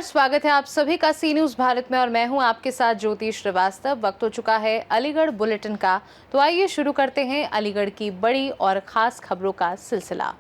स्वागत है आप सभी का सी न्यूज भारत में और मैं हूं आपके साथ ज्योति श्रीवास्तव। वक्त हो चुका है अलीगढ़ बुलेटिन का, तो आइए शुरू करते हैं अलीगढ़ की बड़ी और खास खबरों का सिलसिला।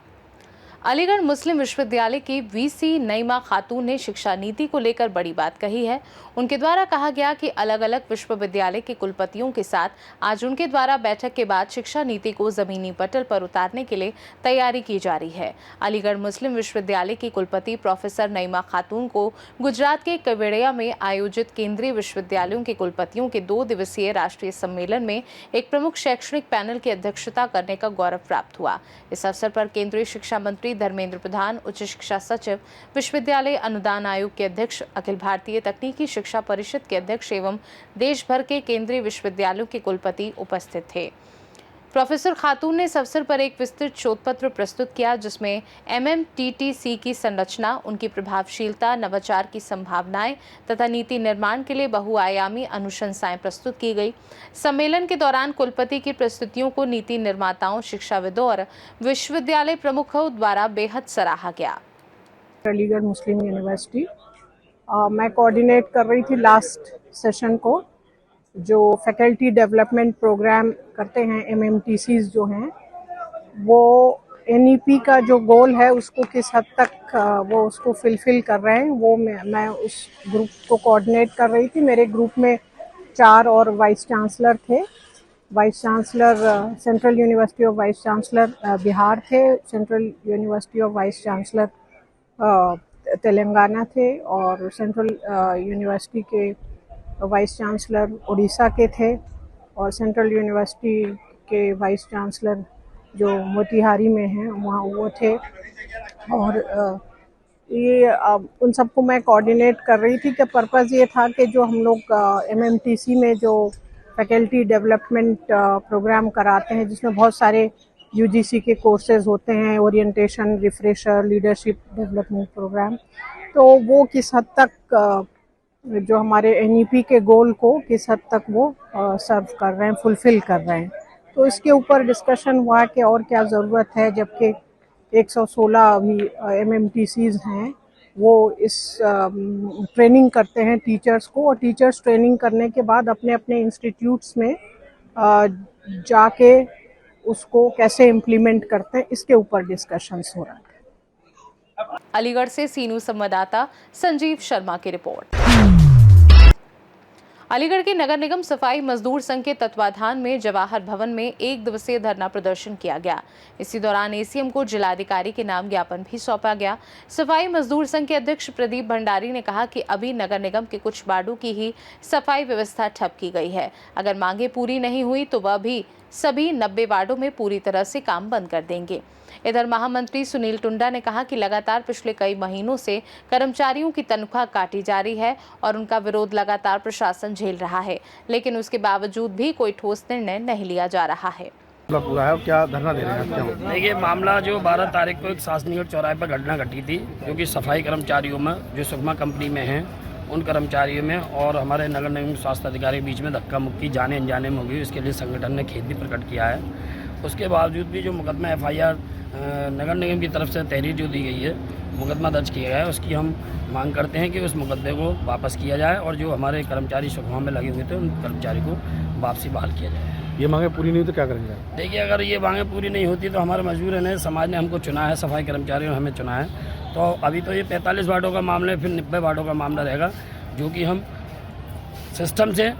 अलीगढ़ मुस्लिम विश्वविद्यालय की वीसी नईमा खातून ने शिक्षा नीति को लेकर बड़ी बात कही है। उनके द्वारा कहा गया कि अलग अलग विश्वविद्यालय के कुलपतियों के साथ आज उनके द्वारा बैठक के बाद शिक्षा नीति को जमीनी पटल पर उतारने के लिए तैयारी की जा रही है। अलीगढ़ मुस्लिम विश्वविद्यालय की कुलपति प्रोफेसर नईमा खातून को गुजरात के केवड़िया में आयोजित केंद्रीय विश्वविद्यालयों के कुलपतियों के 2 दिवसीय राष्ट्रीय सम्मेलन में एक प्रमुख शैक्षणिक पैनल की अध्यक्षता करने का गौरव प्राप्त हुआ। इस अवसर पर केंद्रीय शिक्षा मंत्री धर्मेंद्र प्रधान, उच्च शिक्षा सचिव, विश्वविद्यालय अनुदान आयोग के अध्यक्ष, अखिल भारतीय तकनीकी शिक्षा परिषद के अध्यक्ष एवं देश भर के केंद्रीय विश्वविद्यालयों के कुलपति उपस्थित थे। प्रोफेसर खातून ने इस अवसर पर एक विस्तृत शोध पत्र प्रस्तुत किया, जिसमें MMTTC की संरचना, उनकी प्रभावशीलता, नवाचार की संभावनाएं तथा नीति निर्माण के लिए बहुआयामी अनुशंसाएं प्रस्तुत की गई। सम्मेलन के दौरान कुलपति की प्रस्तुतियों को नीति निर्माताओं, शिक्षाविदों और विश्वविद्यालय प्रमुखों द्वारा बेहद सराहा गया। अलीगढ़ मुस्लिम यूनिवर्सिटी मैं कोऑर्डिनेट कर रही थी लास्ट सेशन को, जो फैकल्टी डेवलपमेंट प्रोग्राम करते हैं MMTCs जो हैं, वो NEP का जो गोल है उसको किस हद तक वो उसको फुलफिल कर रहे हैं, वो मैं उस ग्रुप को कोऑर्डिनेट कर रही थी। मेरे ग्रुप में 4 और वाइस चांसलर थे। Vice chancellor central university of vice chancellor Bihar थे, central university of vice chancellor Telangana थे और सेंट्रल यूनिवर्सिटी के वाइस चांसलर उड़ीसा के थे और सेंट्रल यूनिवर्सिटी के वाइस चांसलर जो मोतिहारी में हैं वहाँ वो थे। और ये उन सबको मैं कोऑर्डिनेट कर रही थी कि पर्पज़ ये था कि जो हम लोग MMTC में जो फैकल्टी डेवलपमेंट प्रोग्राम कराते हैं, जिसमें बहुत सारे UGC के कोर्सेज होते हैं, orientation, refresher, leadership development programme, तो वो किस हद तक जो हमारे NEP के गोल को किस हद तक वो सर्व कर रहे हैं, फुलफिल कर रहे हैं। तो इसके ऊपर डिस्कशन हुआ कि और क्या ज़रूरत है, जबकि 116 अभी MMTCs हैं, वो इस ट्रेनिंग करते हैं टीचर्स को, और टीचर्स ट्रेनिंग करने के बाद अपने अपने इंस्टीट्यूट्स में जाके उसको कैसे इम्प्लीमेंट करते हैं, इसके ऊपर डिस्कशंस हो रहा है। अलीगढ़ से सी न्यूज संवाददाता संजीव शर्मा की रिपोर्ट। अलीगढ़ के नगर निगम सफाई मजदूर संघ के तत्वाधान में जवाहर भवन में 1 दिवसीय धरना प्रदर्शन किया गया। इसी दौरान ACM को जिलाधिकारी के नाम ज्ञापन भी सौंपा गया। सफाई मजदूर संघ के अध्यक्ष प्रदीप भंडारी ने कहा कि अभी नगर निगम के कुछ वार्डों की ही सफाई व्यवस्था ठप की गई है। अगर मांगे पूरी नहीं हुई तो वह भी सभी 90 वार्डों में पूरी तरह से काम बंद कर देंगे। इधर महामंत्री सुनील टुंडा ने कहा कि लगातार पिछले कई महीनों से कर्मचारियों की तनख्वाह काटी जा रही है और उनका विरोध लगातार प्रशासन झेल रहा है, लेकिन उसके बावजूद भी कोई ठोस निर्णय नहीं लिया जा रहा है। पूरा है, क्या धरना दे रहे हैं? क्या देखिए, मामला जो 12 तारीख को एक शासनीय चौराहे पर घटना घटी थी, जो कि सफाई कर्मचारियों में जो सुगमा कंपनी में हैं उन कर्मचारियों में और हमारे नगर निगम स्वास्थ्य अधिकारी के बीच में धक्का मुक्की जाने अनजाने में होगी। इसके लिए संगठन ने खेद भी प्रकट किया है। उसके बावजूद भी जो मुकदमा FIR नगर निगम की तरफ से तहरीर जो दी गई है, मुकदमा दर्ज किया गया है, उसकी हम मांग करते हैं कि उस मुकदमे को वापस किया जाए और जो हमारे कर्मचारी सुगमा में लगे हुए थे उन कर्मचारी को वापसी बहाल किया जाए। ये मांगे पूरी नहीं तो क्या करेंगे? देखिए, अगर ये मांगे पूरी नहीं होती तो हमारे मजबूर है, समाज ने हमको चुना है, सफाई कर्मचारियों ने हमें चुना है। तो अभी तो ये 45 वार्डों का मामला है, फिर 90 वार्डों का मामला रहेगा, जो कि हम सिस्टम से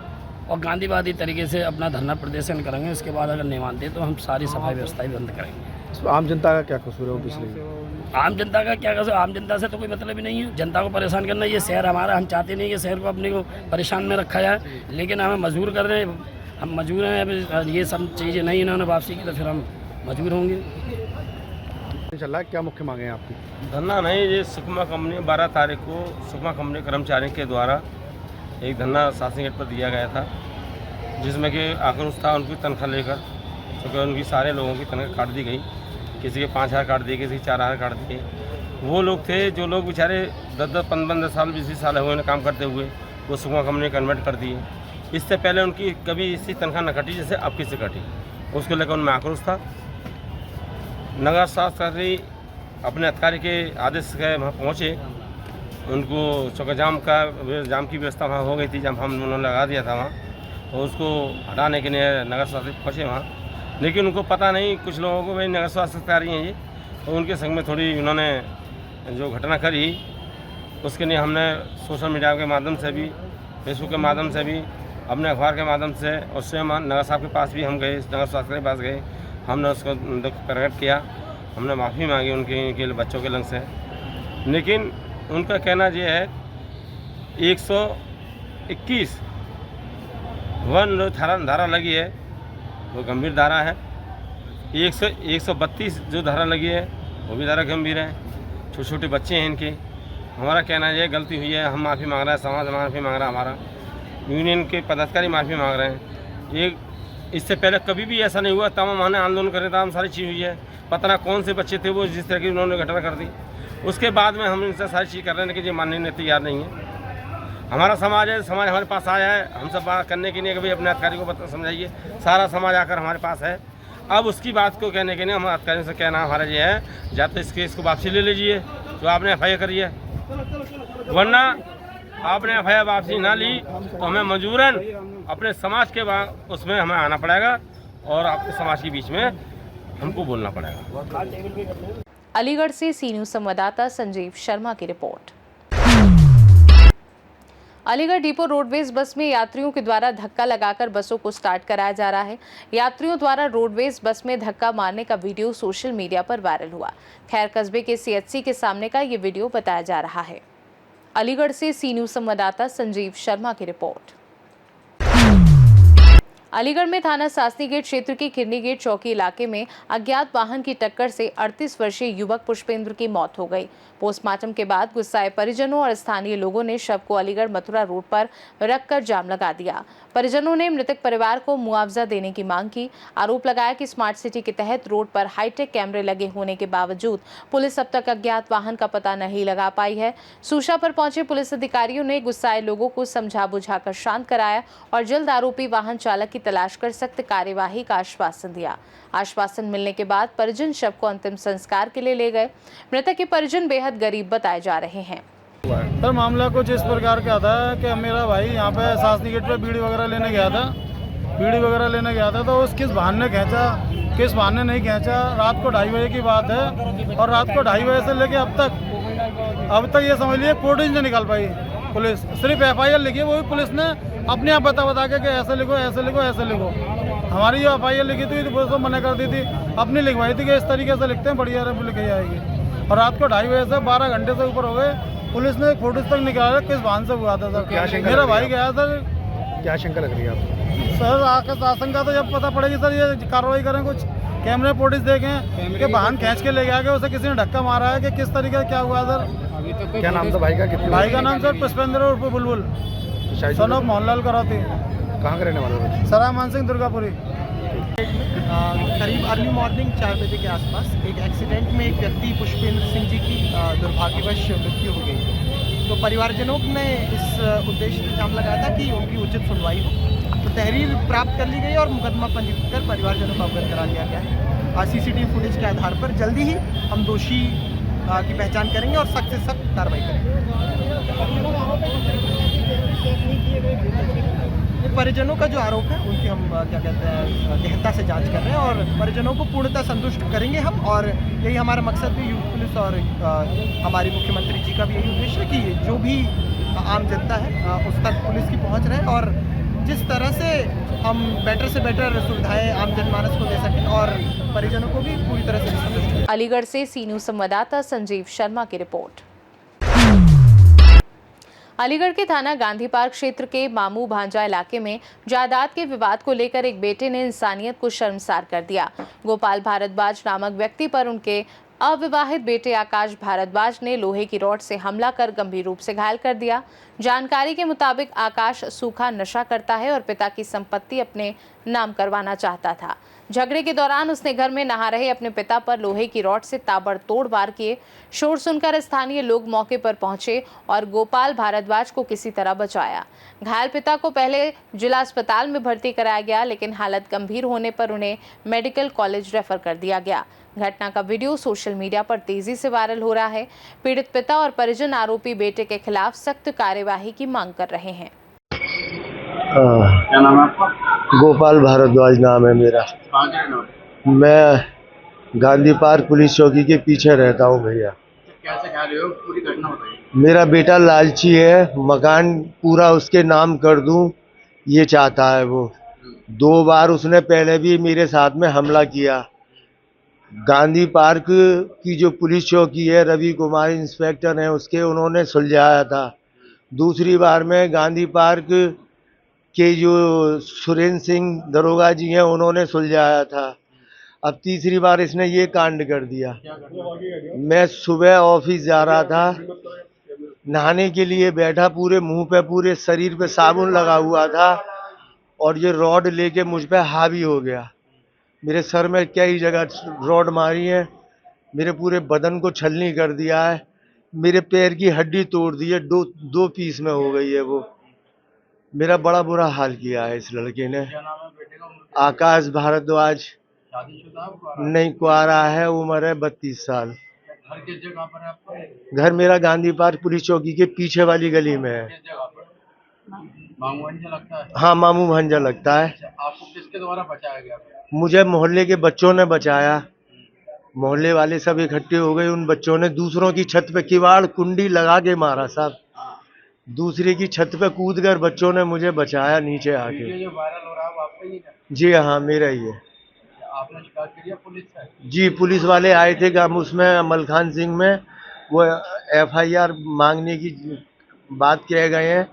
और गांधीवादी तरीके से अपना धरना प्रदर्शन करेंगे। इसके बाद अगर नहीं मानते तो हम सारी सफाई व्यवस्थाएं बंद करेंगे। आम जनता का क्या कसूर है? पिछले आम जनता का क्या कसूर? आम जनता से तो कोई मतलब ही नहीं है। जनता को परेशान करना, ये शहर हमारा, हम चाहते नहीं कि शहर को अपने को परेशान में रखा जाए, लेकिन हमें मजबूर कर रहे हैं, हम मजबूर हैं। अब ये सब चीज़ें नहीं इन्होंने वापसी की तो फिर हम मजबूर होंगे। चल रहा है, क्या मुख्य मांगे हैं आपकी? धरना नहीं, ये सुकमा कंपनी 12 तारीख को सुकमा कंपनी कर्मचारियों के द्वारा एक धरना शासन गेट पर दिया गया था, जिसमें कि आक्रोश था उनकी तनख्वाह लेकर, क्योंकि उनकी सारे लोगों की तनख्वाह काट दी गई। किसी के 5,000 काट दिए, किसी के 4,000 काट दिए। वो लोग थे जो लोग बेचारे 10-10, 15 साल, 20 साल हुए ना काम करते हुए, वो सुकमा कंपनी ने कन्वर्ट कर दिए। इससे पहले उनकी कभी इसी तनख्वाह न कटी जैसे अब किसी कटी, उसको लेकर उनमें आक्रोश था। नगर स्वास्थ्य अधिकारी अपने अधिकारी के आदेश के वहाँ पहुँचे उनको चौका जाम की व्यवस्था वहाँ हो गई थी, जब हम उन्होंने लगा दिया था वहाँ, तो उसको हटाने के लिए नगर स्वास्थ्य पहुँचे वहाँ, लेकिन उनको पता नहीं, कुछ लोगों को भाई नगर स्वास्थ्य से आ रही हैं ये, तो उनके संग में थोड़ी उन्होंने जो घटना करी, उसके लिए हमने सोशल मीडिया के माध्यम से भी, फेसबुक के माध्यम से भी, अपने अखबार के माध्यम से, और स्वयं नगर साहब के पास भी हम गए, नगर स्वास्थ्य के पास गए, हमने उसको दुख प्रकट किया, हमने माफ़ी मांगी उनके बच्चों के लंग से। लेकिन उनका कहना ये है 121 वन जो धारा लगी है वो गंभीर धारा है, 132 जो धारा लगी है वो भी धारा गंभीर है। छोटे छोटे बच्चे हैं इनके। हमारा कहना ये गलती हुई है, हम माफ़ी मांग रहे हैं, समाज माफ़ी मांग रहा है, हमारा यूनियन के पदाधिकारी माफ़ी मांग रहे हैं। ये इससे पहले कभी भी ऐसा नहीं हुआ, तमाम हमने आंदोलन करे, तमाम सारी चीज़ हुई है, पता ना कौन से बच्चे थे वो जिस तरह की उन्होंने घटना कर दी। उसके बाद में हम इनसे सारी चीज़ कर रहे हैं, लेकिन ये मानने में तैयार नहीं है। हमारा समाज है, समाज हमारे पास आया है हम सब बात करने के लिए कि भाई अपने अधिकारी को समझाइए, सारा समाज आकर हमारे पास है। अब उसकी बात को कहने के लिए हम अधिकारियों से कहना हमारा ये है, या तो इस केस को वापसी ले लीजिए जो आपने FIR करी है, वरना आपने FIR वापसी ना ली तो हमें मजबूरन अपने समाज के उसमें हमें आना पड़ेगा और आपके समाज के बीच में हमको बोलना पड़ेगा। अलीगढ़ से सी न्यूज़ संवाददाता संजीव शर्मा की report. Aligarh depot roadways bus में यात्रियों के द्वारा धक्का लगाकर बसों को स्टार्ट कराया जा रहा है। यात्रियों द्वारा रोडवेज बस में धक्का मारने का वीडियो सोशल मीडिया पर वायरल हुआ। खैर कस्बे के CHC के सामने का ये वीडियो बताया जा रहा है। अलीगढ़ से सी न्यूज़ संवाददाता संजीव शर्मा की रिपोर्ट। अलीगढ़ में थाना सासनी गेट क्षेत्र के किरनी गेट चौकी इलाके में अज्ञात वाहन की टक्कर से 38 वर्षीय युवक पुष्पेंद्र की मौत हो गई। पोस्टमार्टम के बाद गुस्साए परिजनों और स्थानीय लोगों ने शव को अलीगढ़ मथुरा रोड पर रखकर जाम लगा दिया। परिजनों ने मृतक परिवार को मुआवजा देने की मांग की। आरोप लगाया कि स्मार्ट सिटी के तहत रोड पर हाईटेक कैमरे लगे होने के बावजूद पुलिस अब तक अज्ञात वाहन का पता नहीं लगा पाई है। सूचना पर पहुंचे पुलिस अधिकारियों ने गुस्साए लोगों को समझा बुझाकर शांत कराया और जल्द आरोपी वाहन चालक की तलाश कर सख्त कार्यवाही का आश्वासन दिया। आश्वासन मिलने के बाद परिजन शव को अंतिम संस्कार के लिए ले गए। मृतक के परिजन बेहद गरीब बताए जा रहे हैं। सर मामला कुछ इस प्रकार का था कि मेरा भाई यहाँ पे सासनी गेट पे बीड़ी वगैरह लेने गया था, तो उस किस वाहन ने खींचा, किस वाहन ने नहीं खींचा। रात को 2:30 बजे की बात है और रात को 2:30 बजे से लेके अब तक ये समझ लीजिए कोर्ट नहीं निकाल पाई पुलिस। सिर्फ FIR लिखी, वो भी पुलिस ने अपने आप बता के ऐसे लिखो। हमारी जो FIR लिखी थी तो पुलिस को मना कर दी थी, अपनी लिखवाई थी कि इस तरीके से लिखते हैं, बढ़िया लिखी जाएगी। और रात को 2:30 बजे से 12 घंटे से ऊपर हो गए, पुलिस ने फोटोज तक निकाला किस वाहन से हुआ था। सर मेरा भाई गया सर। क्या शंका लग रही है आपको? सर आशंका तो जब पता पड़ेगी सर, ये कार्रवाई करें, कुछ कैमरे फुटेज देखें कि वाहन खींच के ले गया कि उसे किसी ने धक्का मारा है कि किस तरीके से क्या हुआ सर। क्या नाम था भाई का? भाई का नाम सर पुष्पेंद्र उर्फ बुलबुल, सन ऑफ मोहनलाल करौती। कहाँ का रहने वाला? सरा मान सिंह दुर्गापुरी। करीब अर्ली मॉर्निंग 4 बजे के आसपास एक एक्सीडेंट में एक व्यक्ति पुष्पेंद्र सिंह जी की दुर्भाग्यवश मृत्यु हो गई। तो परिवारजनों ने इस उद्देश्य से जाम लगाया था कि उनकी उचित सुनवाई हो। तो तहरीर प्राप्त कर ली गई और मुकदमा पंजीकृत कर परिवारजनों को अवगत करा दिया गया है। CCTV फुटेज के आधार पर जल्दी ही हम दोषी की पहचान करेंगे और सख्त से सख्त कार्रवाई करेंगे। परिजनों का जो आरोप है उनकी हम गहनता से जांच कर रहे हैं और परिजनों को पूर्णतः संतुष्ट करेंगे हम। और यही हमारा मकसद भी यूथ पुलिस और हमारी मुख्यमंत्री जी का भी यही उद्देश्य है कि जो भी आम जनता है उस तक पुलिस की पहुंच रहे और जिस तरह से हम बेटर से बेटर सुविधाएं आम जनमानस को दे सकें और परिजनों को भी पूरी तरह से संतुष्ट करें। अलीगढ़ से सी न्यूज़ संवाददाता संजीव शर्मा की रिपोर्ट। अलीगढ़ के थाना गांधी पार्क क्षेत्र के मामू भांजा इलाके में जायदाद के विवाद को लेकर एक बेटे ने इंसानियत को शर्मसार कर दिया। गोपाल भारद्वाज नामक व्यक्ति पर उनके अविवाहित बेटे आकाश भारद्वाज ने लोहे की रॉड से हमला कर गंभीर रूप से घायल कर दिया। जानकारी के मुताबिक आकाश सूखा नशा करता है और पिता की संपत्ति अपने नाम करवाना चाहता था। झगड़े के दौरान उसने घर में नहा रहे अपने पिता पर लोहे की रॉड से ताबड़तोड़ वार किए। शोर सुनकर स्थानीय लोग मौके पर पहुंचे और गोपाल भारद्वाज को किसी तरह बचाया। घायल पिता को पहले जिला अस्पताल में भर्ती कराया गया, लेकिन हालत गंभीर होने पर उन्हें मेडिकल कॉलेज रेफर कर दिया गया। घटना का वीडियो सोशल मीडिया पर तेजी से वायरल हो रहा है। पीड़ित पिता और परिजन आरोपी बेटे के खिलाफ सख्त कार्यवाही की मांग कर रहे हैं। क्या नाम है आपका? गोपाल भारद्वाज नाम है मेरा। कहाँ के रहने वाले? मैं गांधी पार्क पुलिस चौकी के पीछे रहता हूँ भैया। कैसे कह रहे हो, पूरी घटना बताइए। मेरा बेटा लालची है, मकान पूरा उसके नाम कर दूं ये चाहता है वो। 2 बार उसने पहले भी मेरे साथ में हमला किया। गांधी पार्क की जो पुलिस चौकी है, रवि कुमार इंस्पेक्टर हैं उसके, उन्होंने सुलझाया था। दूसरी बार में गांधी पार्क के जो सुरेंद्र सिंह दरोगा जी हैं उन्होंने सुलझाया था। अब तीसरी बार इसने ये कांड कर दिया। मैं सुबह ऑफिस जा रहा था, नहाने के लिए बैठा, पूरे मुंह पे पूरे शरीर पे साबुन लगा हुआ था और ये रॉड लेके मुझ पे हावी हो गया। मेरे सर में कई जगह रॉड मारी है, मेरे पूरे बदन को छलनी कर दिया है, मेरे पैर की हड्डी तोड़ दी है, दो पीस में हो गई है वो। मेरा बड़ा बुरा हाल किया है इस लड़के ने। आकाश भारद्वाज। नहीं, कुआरा है, उम्र है 32 साल। घर किस जगह पर है आपका? घर मेरा गांधी पार्क पुलिस चौकी के पीछे वाली गली में है। किस जगह पर? मामू भंजा लगता है? हाँ, मामू भंजा लगता है। आपको किसके द्वारा बचाया गया? मुझे मोहल्ले के बच्चों ने बचाया। मोहल्ले वाले सब इकट्ठे हो गए, उन बच्चों ने दूसरों की छत पे किवाड़ कुंडी लगा के मारा साहब। दूसरे की छत पे कूदकर बच्चों ने मुझे बचाया नीचे आके। वीडियो जो वायरल हो रहा है वो आपका ही है? जी हाँ, मेरा ही है। आपने शिकायत करी है पुलिस से? जी, पुलिस वाले आए थे काम उसमें मलखान सिंह में, वो FIR मांगने की बात कह गए हैं,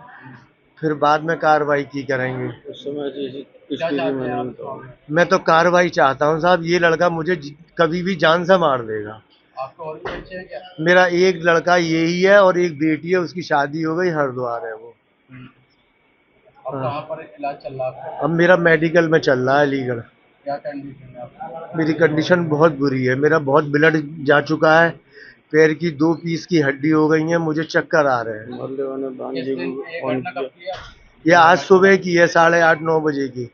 फिर बाद में कार्रवाई की करेंगे। उस समय क्या चाहते हैं आप? मैं तो कार्रवाई चाहता हूँ साहब, ये लड़का मुझे कभी भी जान से मार देगा। आपको और भी बच्चे हैं क्या? मेरा एक लड़का यही है और एक बेटी है, उसकी शादी हो गई, हरिद्वार है वो। अब कहाँ पर इलाज चल रहा है? अब मेरा मेडिकल में चल रहा है अलीगढ़। क्या कंडीशन है आपकी? मेरी कंडीशन बहुत बुरी है, मेरा बहुत ब्लड जा चुका है, पैर की 2 पीस की हड्डी हो गई है, मुझे चक्कर आ रहे हैं। किस दिन ये घटना कब की है? ये आज सुबह की है, 8:30-9 बजे की।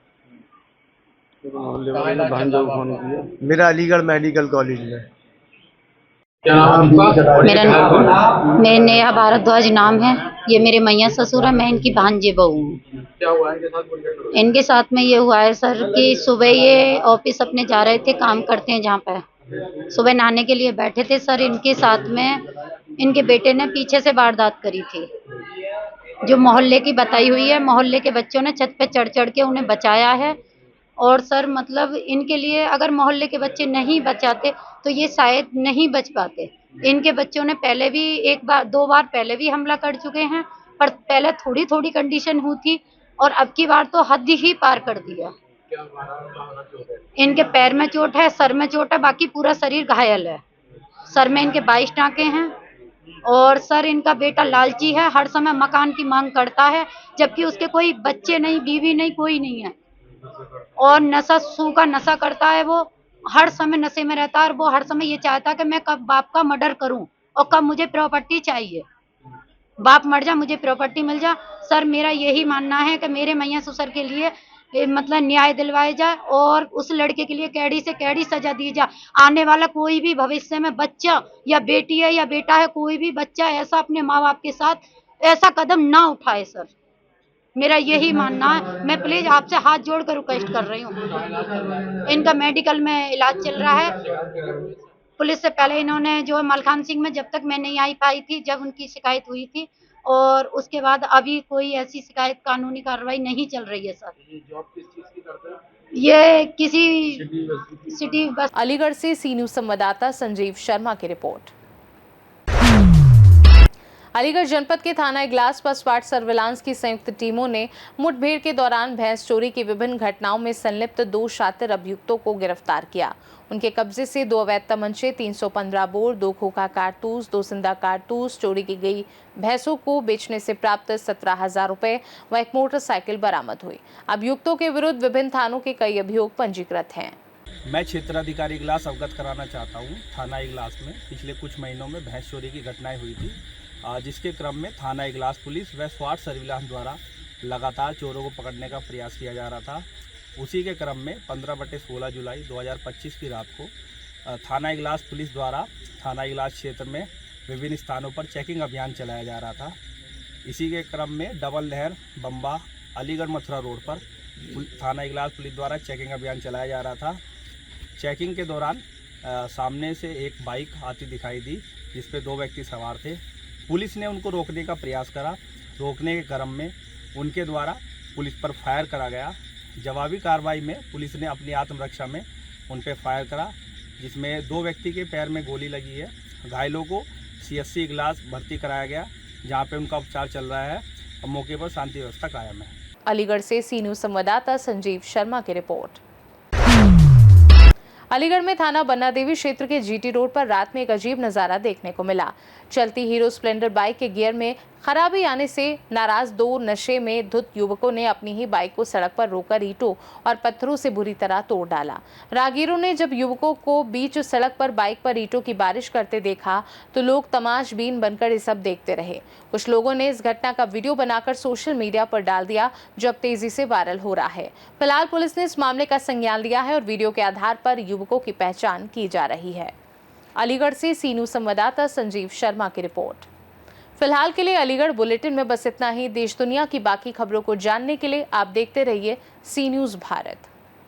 कहाँ इलाज चल रहा है आपका? मेरा अलीगढ़ मेडिकल कॉलेज में। क्या नाम है आपका? मेरा नेहा भारद्वाज नाम है। ये मेरे मैया ससुर है, मैं इनकी भांजे बहू हूँ। क्या हुआ है इनके साथ? पूरी घटना इनके साथ में ये हुआ है सर कि सुबह ये ऑफिस अपने जा रहे थे, काम करते हैं जहाँ पे, सुबह नहाने के लिए बैठे थे सर। इनके साथ में इनके बेटे ने पीछे से वारदात करी थी, जो मोहल्ले की बताई हुई है। मोहल्ले के बच्चों ने छत पे चढ़ चढ़ के उन्हें बचाया है। और सर मतलब इनके लिए अगर मोहल्ले के बच्चे नहीं बचाते तो ये शायद नहीं बच पाते। इनके बच्चों ने पहले भी 2 बार पहले भी हमला कर चुके हैं, पर पहले थोड़ी थोड़ी कंडीशन हुई थी और अब की बार तो हद ही पार कर दिया। इनके पैर में चोट है, सर में चोट है, बाकी पूरा शरीर घायल है। सर में इनके 22 टाँके हैं। और सर इनका बेटा लालची है, हर समय मकान की मांग करता है, जबकि उसके कोई बच्चे नहीं, बीवी नहीं, कोई नहीं है। और नशा का नशा करता है, वो हर समय नशे में रहता है। और वो हर समय ये चाहता है कि मैं कब बाप का मर्डर करूं और कब मुझे प्रॉपर्टी चाहिए, बाप मर जा मुझे प्रॉपर्टी मिल जा। सर मेरा यही मानना है कि मेरे मैया ससुर के लिए मतलब न्याय दिलवाया जाए और उस लड़के के लिए कैडी से कैडी सजा दी जाए। आने वाला कोई भी भविष्य में बच्चा या बेटी है या बेटा है, कोई भी बच्चा ऐसा अपने माँ बाप के साथ ऐसा कदम ना उठाए। सर मेरा यही मानना है। मैं प्लीज आपसे हाथ जोड़कर रिक्वेस्ट कर रही हूँ। इनका मेडिकल में इलाज चल रहा है। पुलिस से पहले इन्होंने जो है मलखान सिंह में, जब तक मैं नहीं आई पाई थी, जब उनकी शिकायत हुई थी, और उसके बाद अभी कोई ऐसी शिकायत कानूनी कार्रवाई नहीं चल रही है। सर जॉब किस चीज की करते हैं? ये किसी सिटी बस। अलीगढ़ से सी न्यूज संवाददाता संजीव शर्मा की रिपोर्ट। अलीगढ़ जनपद के थाना इगलास पर स्वाट सर्विलांस की संयुक्त टीमों ने मुठभेड़ के दौरान भैंस चोरी की विभिन्न घटनाओं में संलिप्त 2 शातिर अभियुक्तों को गिरफ्तार किया। उनके कब्जे से 2 अवैध तमंचे, 315 बोर, 2 खोखा कारतूस, 2 जिंदा कारतूस, चोरी की गई भैंसों को बेचने से प्राप्त 17,000 रुपए व एक मोटरसाइकिल बरामद हुई। अभियुक्तों के विरुद्ध विभिन्न थानों के कई अभियोग पंजीकृत हैं। मैं क्षेत्राधिकारी इगलास अवगत कराना चाहता हूँ। थाना इगलास में पिछले कुछ महीनों में भैंस चोरी की घटनाएं हुई थी, जिसके क्रम में थाना इगलास पुलिस व स्वाट सर्विलांस द्वारा लगातार चोरों को पकड़ने का प्रयास किया जा रहा था। उसी के क्रम में 15/16 जुलाई 2025 की रात को थाना इगलास पुलिस द्वारा थाना इगलास क्षेत्र में विभिन्न स्थानों पर चेकिंग अभियान चलाया जा रहा था। इसी के क्रम में डबल नहर बम्बा अलीगढ़ मथुरा रोड पर थाना इगलास पुलिस द्वारा चेकिंग अभियान चलाया जा रहा था। चेकिंग के दौरान सामने से एक बाइक आती दिखाई दी, जिस पे 2 व्यक्ति सवार थे। पुलिस ने उनको रोकने का प्रयास करा। रोकने के क्रम में उनके द्वारा पुलिस पर फायर करा गया। जवाबी कार्रवाई में पुलिस ने अपनी आत्मरक्षा में उन पर फायर करा, जिसमें 2 व्यक्ति के पैर में गोली लगी है। घायलों को CSC इगलास भर्ती कराया गया, जहां पे उनका उपचार चल रहा है और मौके पर शांति व्यवस्था कायम है। अलीगढ़ से सी न्यूज़ संवाददाता संजीव शर्मा की रिपोर्ट। अलीगढ़ में थाना बन्ना देवी क्षेत्र के GT रोड पर रात में एक अजीब नज़ारा देखने को मिला। चलती हीरो स्प्लेंडर बाइक के गियर में खराबी आने से नाराज 2 नशे में धुत युवकों ने अपनी ही बाइक को सड़क पर रोककर ईंटों और पत्थरों से बुरी तरह तोड़ डाला। राहगीरों ने जब युवकों को बीच सड़क पर बाइक पर ईंटों की बारिश करते देखा तो लोग तमाशबीन बनकर ये सब देखते रहे। कुछ लोगों ने इस घटना का वीडियो बनाकर सोशल मीडिया पर डाल दिया, जो अब तेजी से वायरल हो रहा है। फिलहाल पुलिस ने इस मामले का संज्ञान लिया है और वीडियो के आधार पर युवकों की पहचान की जा रही है। अलीगढ़ से सी न्यूज़ संवाददाता संजीव शर्मा की रिपोर्ट। फिलहाल के लिए अलीगढ़ बुलेटिन में बस इतना ही। देश दुनिया की बाकी खबरों को जानने के लिए आप देखते रहिए सी न्यूज़ भारत।